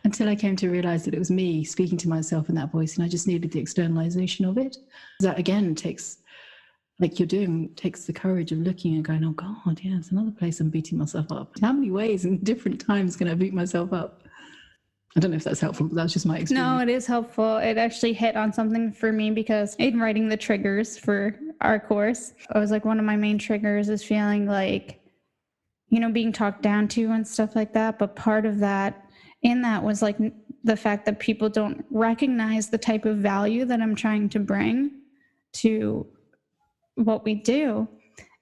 Until I came to realize that it was me speaking to myself in that voice, and I just needed the externalization of it. That again takes, like you're doing, takes the courage of looking and going, oh God, yeah, it's another place I'm beating myself up. How many ways and different times can I beat myself up? I don't know if that's helpful, but that's just my experience. No, it is helpful. It actually hit on something for me, because in writing the triggers for our course, I was like, one of my main triggers is feeling like, being talked down to and stuff like that. But part of that was like the fact that people don't recognize the type of value that I'm trying to bring to what we do.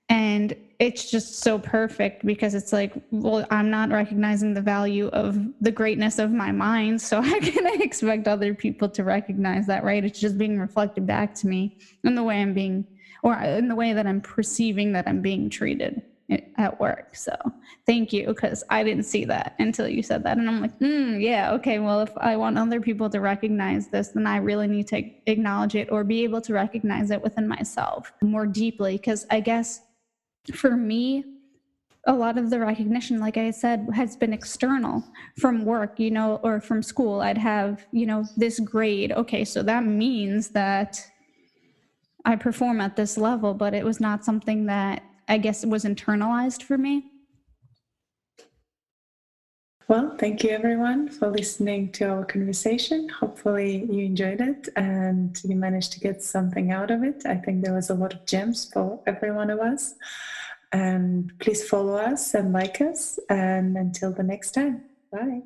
And it's just so perfect, because it's like, well, I'm not recognizing the value of the greatness of my mind, so how can I expect other people to recognize that, right? It's just being reflected back to me in the way I'm being, or in the way that I'm perceiving that I'm being treated at work. So thank you, because I didn't see that until you said that. And I'm like, yeah, okay, well, if I want other people to recognize this, then I really need to acknowledge it, or be able to recognize it within myself more deeply. Because I guess for me, a lot of the recognition, like I said, has been external from work, or from school. I'd have, this grade. Okay, so that means that I perform at this level, but it was not something that I guess was internalized for me. Well, thank you everyone for listening to our conversation. Hopefully you enjoyed it and you managed to get something out of it. I think there was a lot of gems for every one of us. And please follow us and like us. And until the next time, bye.